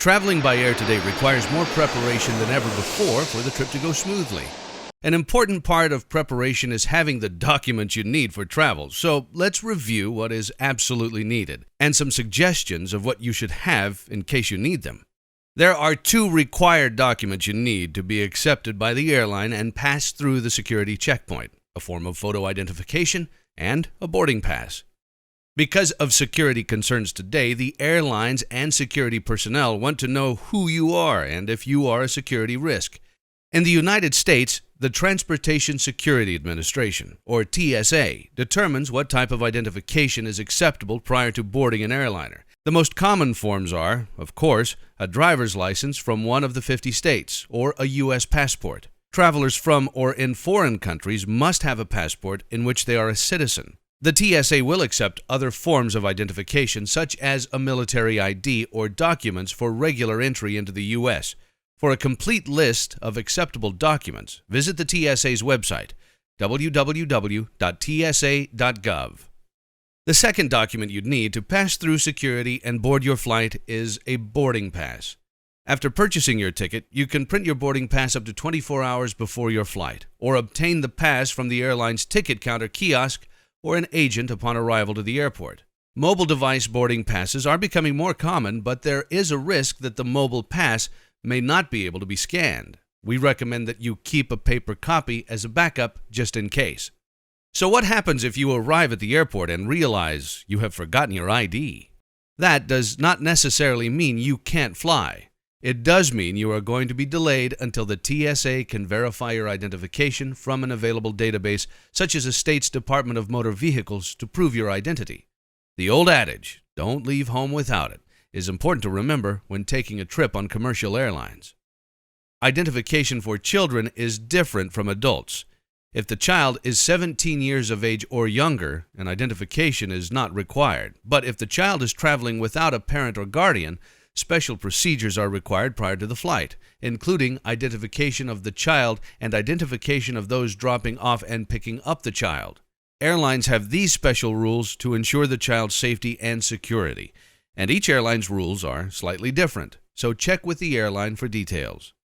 Traveling by air today requires more preparation than ever before for the trip to go smoothly. An important part of preparation is having the documents you need for travel, so let's review what is absolutely needed and some suggestions of what you should have in case you need them. There are 2 required documents you need to be accepted by the airline and pass through the security checkpoint: a form of photo identification and a boarding pass. Because of security concerns today, the airlines and security personnel want to know who you are and if you are a security risk. In the United States, the Transportation Security Administration, or TSA, determines what type of identification is acceptable prior to boarding an airliner. The most common forms are, of course, a driver's license from one of the 50 states, or a U.S. passport. Travelers from or in foreign countries must have a passport in which they are a citizen. The TSA will accept other forms of identification, such as a military ID or documents for regular entry into the U.S. For a complete list of acceptable documents, visit the TSA's website, www.tsa.gov. The second document you'd need to pass through security and board your flight is a boarding pass. After purchasing your ticket, you can print your boarding pass up to 24 hours before your flight, or obtain the pass from the airline's ticket counter kiosk or an agent upon arrival to the airport. Mobile device boarding passes are becoming more common, but there is a risk that the mobile pass may not be able to be scanned. We recommend that you keep a paper copy as a backup just in case. So what happens if you arrive at the airport and realize you have forgotten your ID? That does not necessarily mean you can't fly. It does mean you are going to be delayed until the TSA can verify your identification from an available database, such as a state's Department of Motor Vehicles, to prove your identity. The old adage, "Don't leave home without it," is important to remember when taking a trip on commercial airlines. Identification for children is different from adults. If the child is 17 years of age or younger, an identification is not required. But if the child is traveling without a parent or guardian, special procedures are required prior to the flight, including identification of the child and identification of those dropping off and picking up the child. Airlines have these special rules to ensure the child's safety and security, and each airline's rules are slightly different, so check with the airline for details.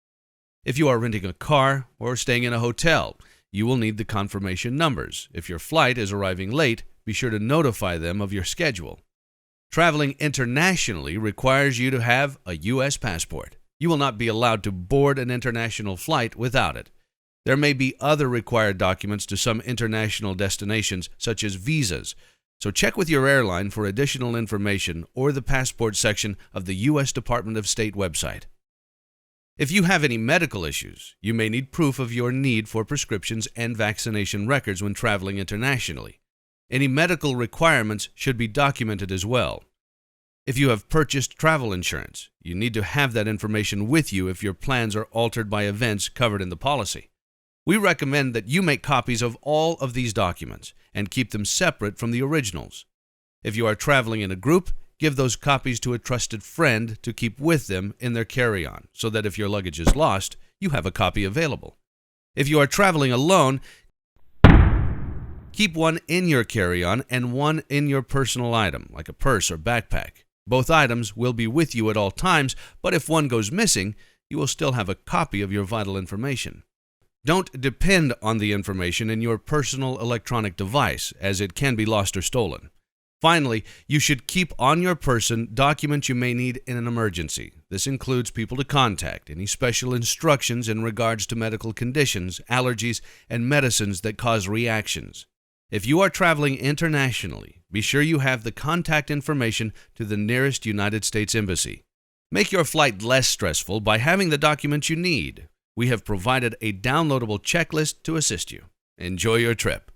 If you are renting a car or staying in a hotel, you will need the confirmation numbers. If your flight is arriving late, be sure to notify them of your schedule. Traveling internationally requires you to have a U.S. passport. You will not be allowed to board an international flight without it. There may be other required documents to some international destinations, such as visas, so check with your airline for additional information or the passport section of the U.S. Department of State website. If you have any medical issues, you may need proof of your need for prescriptions and vaccination records when traveling internationally. Any medical requirements should be documented as well. If you have purchased travel insurance, you need to have that information with you if your plans are altered by events covered in the policy. We recommend that you make copies of all of these documents and keep them separate from the originals. If you are traveling in a group, give those copies to a trusted friend to keep with them in their carry-on, so that if your luggage is lost, you have a copy available. If you are traveling alone, keep one in your carry-on and one in your personal item, like a purse or backpack. Both items will be with you at all times, but if one goes missing, you will still have a copy of your vital information. Don't depend on the information in your personal electronic device, as it can be lost or stolen. Finally, you should keep on your person documents you may need in an emergency. This includes people to contact, any special instructions in regards to medical conditions, allergies, and medicines that cause reactions. If you are traveling internationally, be sure you have the contact information to the nearest United States Embassy. Make your flight less stressful by having the documents you need. We have provided a downloadable checklist to assist you. Enjoy your trip.